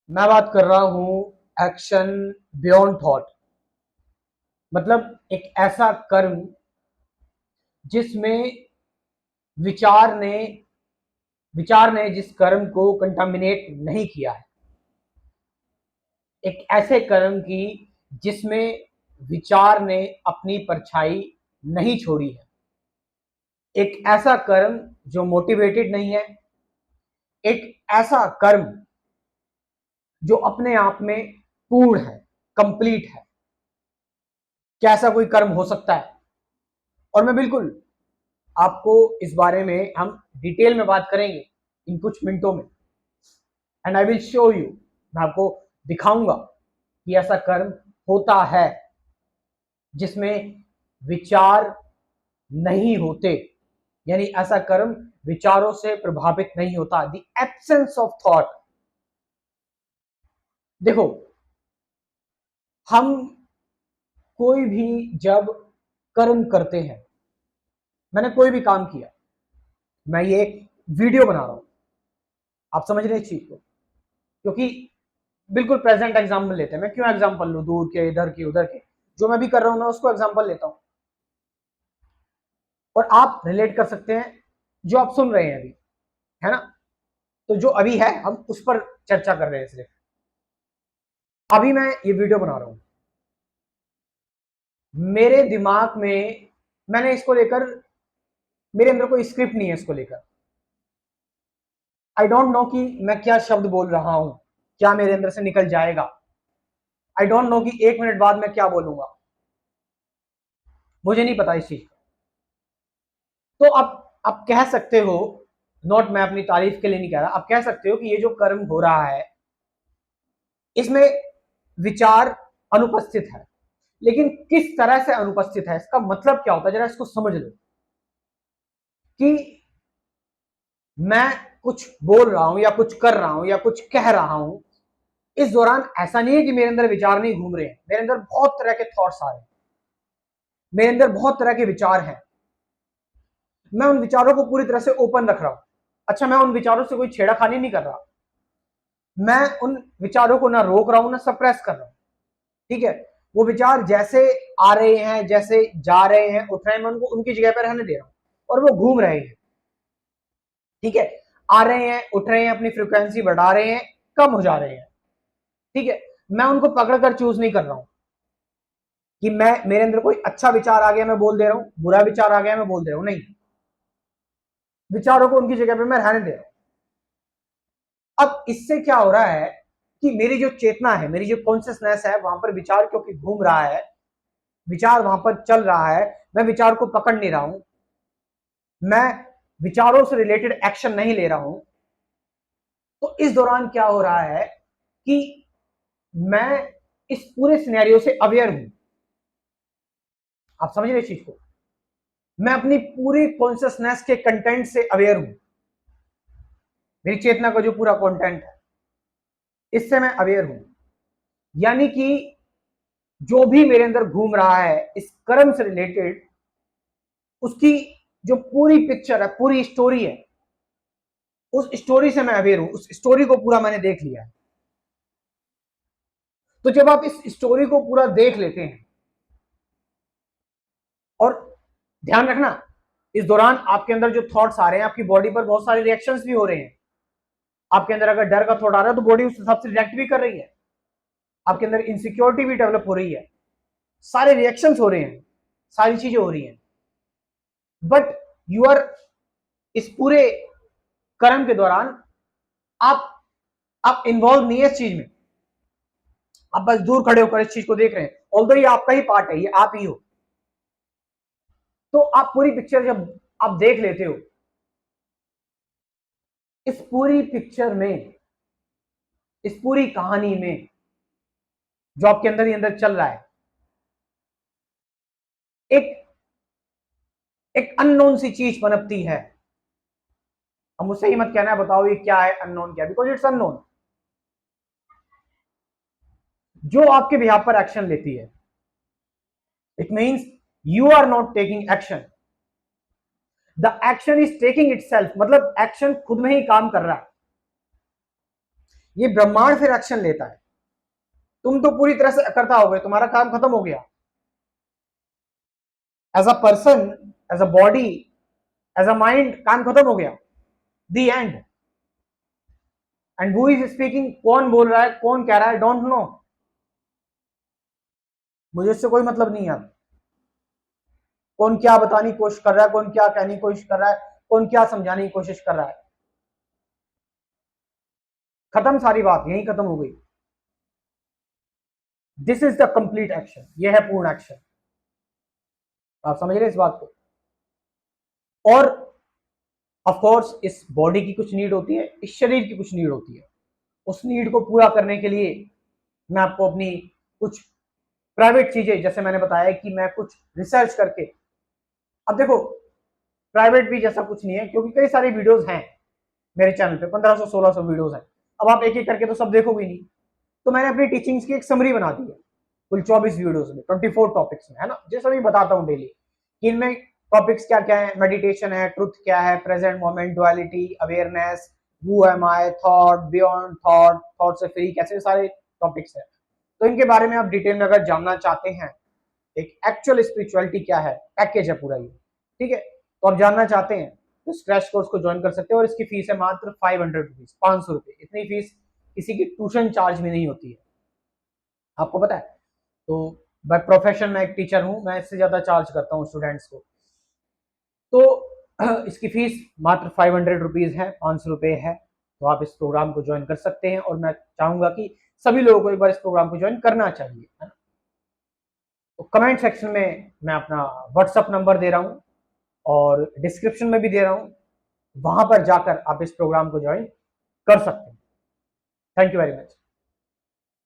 मैं बात कर रहा हूं एक्शन बियॉन्ड थॉट। मतलब एक ऐसा कर्म जिसमें विचार ने विचार ने जिस कर्म को कंटामिनेट नहीं किया है। एक ऐसे कर्म की जिसमें विचार ने अपनी परछाई नहीं छोड़ी है। एक ऐसा कर्म जो मोटिवेटेड नहीं है। एक ऐसा कर्म जो अपने आप में पूर्ण है, कंप्लीट है। क्या ऐसा कोई कर्म हो सकता है? और मैं बिल्कुल आपको इस बारे में हम डिटेल में बात करेंगे इन कुछ मिनटों में। And I will show you, मैं आपको दिखाऊंगा कि ऐसा कर्म होता है जिसमें विचार नहीं होते। यानी ऐसा कर्म विचारों से प्रभावित नहीं होता। The absence of thought. देखो, हम कोई भी जब कर्म करते हैं, मैंने कोई भी काम किया, मैं ये वीडियो बना रहा हूं, आप समझ रहे हैं इस चीज को? क्योंकि बिल्कुल प्रेजेंट एग्जाम्पल लेते हैं। मैं क्यों एग्जाम्पल लूं दूर के, इधर के, उधर के? जो मैं भी कर रहा हूं मैं उसको एग्जाम्पल लेता हूं और आप रिलेट कर सकते हैं जो आप सुन रहे हैं अभी, है ना? तो जो अभी है हम उस पर चर्चा कर रहे हैं। सिर्फ अभी मैं ये वीडियो बना रहा हूं, मेरे दिमाग में मैंने इसको लेकर, मेरे अंदर कोई स्क्रिप्ट नहीं है इसको लेकर। आई डोंट नो कि मैं क्या शब्द बोल रहा हूं, क्या मेरे अंदर से निकल जाएगा। आई डोंट नो कि 1 मिनट बाद मैं क्या बोलूंगा, मुझे नहीं पता इस चीज का। तो आप कह सकते हो, नॉट मैं अपनी तारीफ के लिए नहीं कह रहा, आप कह सकते हो कि ये जो कर्म हो रहा है इसमें विचार अनुपस्थित है। लेकिन किस तरह से अनुपस्थित है, इसका मतलब क्या होता है, जरा इसको समझ लो। कि मैं कुछ बोल रहा हूं या कुछ कर रहा हूं या कुछ कह रहा हूं, इस दौरान ऐसा नहीं है कि मेरे अंदर विचार नहीं घूम रहे हैं। मेरे अंदर बहुत तरह के थॉट्स आ रहे हैं, मेरे अंदर बहुत तरह के विचार हैं। मैं उन विचारों को पूरी तरह से ओपन रख रहा हूं। अच्छा, मैं उन विचारों से कोई छेड़ाखानी नहीं कर रहा, मैं उन विचारों को ना रोक रहा हूं ना सप्रेस कर रहा हूं। ठीक है, वो विचार जैसे आ रहे हैं, जैसे जा रहे हैं, उठ रहे हैं, मैं उनको उनकी जगह पर रहने दे रहा हूं और वो घूम रहे हैं। ठीक है, आ रहे हैं, उठ रहे हैं, अपनी फ्रिक्वेंसी बढ़ा रहे हैं, कम हो जा रहे हैं। ठीक है, मैं उनको पकड़ कर चूज नहीं कर रहा हूं कि मैं, मेरे अंदर कोई अच्छा विचार आ गया मैं बोल दे रहा हूं, बुरा विचार आ गया मैं बोल दे रहा हूं। नहीं, विचारों को उनकी जगह पे मैं रहने दे रहा हूं। अब इससे क्या हो रहा है कि मेरी जो चेतना है, मेरी जो कॉन्शियसनेस है, वहां पर विचार क्योंकि घूम रहा है, विचार वहां पर चल रहा है, मैं विचार को पकड़ नहीं रहा हूं, मैं विचारों से रिलेटेड एक्शन नहीं ले रहा हूं। तो इस दौरान क्या हो रहा है कि मैं इस पूरे सिनेरियो से अवेयर हूं। आप समझ रहे इस चीज को? मैं अपनी पूरी कॉन्शियसनेस के कंटेंट से अवेयर हूं। मेरी चेतना का जो पूरा कंटेंट है इससे मैं अवेयर हूं। यानी कि जो भी मेरे अंदर घूम रहा है इस कर्म से रिलेटेड, उसकी जो पूरी पिक्चर है, पूरी स्टोरी है, उस स्टोरी से मैं अवेयर हूं। उस स्टोरी को पूरा मैंने देख लिया है। तो जब आप इस स्टोरी को पूरा देख लेते हैं, और ध्यान रखना, इस दौरान आपके अंदर जो थॉट्स आ रहे हैं, आपकी बॉडी पर बहुत सारे रिएक्शंस भी हो रहे हैं। आपके अंदर अगर डर का थॉट आ रहा है तो बॉडी उस हिसाब से रिएक्ट भी कर रही है। आपके अंदर इनसिक्योरिटी भी डेवलप हो रही है, सारे रिएक्शंस हो रहे हैं, सारी चीजें हो रही हैं। बट यू आर, इस पूरे कर्म के दौरान आप आप इन्वॉल्व नहीं है इस चीज में। आप बस दूर खड़े होकर इस चीज को देख रहे हैं, ऑल्दो ये आपका ही पार्ट है, ये आप ही हो। तो आप पूरी पिक्चर जब आप देख लेते हो, इस पूरी पिक्चर में, इस पूरी कहानी में जो आपके अंदर ही अंदर चल रहा है, एक एक अननोन सी चीज पनपती है। अब मुझसे ही मत कहना है बताओ ये क्या है, अननोन क्या, बिकॉज इट्स अननोन। जो आपके बिहाफ पर एक्शन लेती है, it means you are not taking action, the action is taking itself. मतलब एक्शन खुद में ही काम कर रहा है। ये ब्रह्मांड फिर एक्शन लेता है। तुम तो पूरी तरह से करता हो गए, तुम्हारा काम खत्म हो गया। As a person, as a body, as a mind, काम खत्म हो गया। The end. And who is speaking, कौन बोल रहा है, कौन कह रहा है, डोंट नो। मुझे इससे कोई मतलब नहीं है। कौन क्या बताने की कोशिश कर रहा है, कौन क्या कहने की कोशिश कर रहा है, कौन क्या समझाने की कोशिश कर रहा है, खत्म, सारी बात यही खत्म हो गई। This is the complete action, यह है पूर्ण एक्शन। आप समझ रहे इस बात को। और ऑफ कोर्स इस बॉडी की कुछ नीड होती है, इस शरीर की कुछ नीड होती है। उस नीड को पूरा करने के लिए मैं आपको अपनी कुछ प्राइवेट चीजें, जैसे मैंने बताया कि मैं कुछ रिसर्च करके, अब देखो प्राइवेट भी जैसा कुछ नहीं है, क्योंकि कई सारी वीडियोस हैं मेरे चैनल पे, 1500-1600 वीडियोस हैं। अब आप एक एक करके तो सब देखोगे नहीं, तो मैंने अपनी टीचिंग्स की एक समरी बना दी है कुल 24 वीडियोस में, 24 टॉपिक्स में, है ना, जैसा मैं बताता हूँ डेली कि इनमें टॉपिक्स क्या क्या है। मेडिटेशन है, ट्रुथ क्या है, present moment, duality, awareness, who am I, thought, beyond thought, thought से फ्री, कैसे सारे टॉपिक्स है। तो इनके बारे में आप डिटेल में अगर जानना चाहते हैं, एक एक्चुअल स्पिरिचुअलिटी क्या है, पैकेज है पूरा ये, ठीक है, तो आप जानना चाहते हैं तो इस क्रैश कोर्स को ज्वाइन कर सकते हैं। और इसकी फीस है मात्र 500 रुपीज, 500 रुपए। इतनी फीस किसी की ट्यूशन चार्ज में नहीं होती है, आपको पता है। तो बाय प्रोफेशन मैं एक टीचर हूं, मैं इससे ज्यादा चार्ज करता हूँ स्टूडेंट्स को। तो इसकी फीस मात्र 500 रुपीज है, 500 रुपए है। तो आप इस प्रोग्राम को ज्वाइन कर सकते हैं, और मैं चाहूंगा कि सभी लोगों को एक बार इस प्रोग्राम को ज्वाइन करना चाहिए, है ना। तो कमेंट सेक्शन में मैं अपना व्हाट्सअप नंबर दे रहा हूँ, और डिस्क्रिप्शन में भी दे रहा हूँ, वहां पर जाकर आप इस प्रोग्राम को ज्वाइन कर सकते हैं। Thank you very much.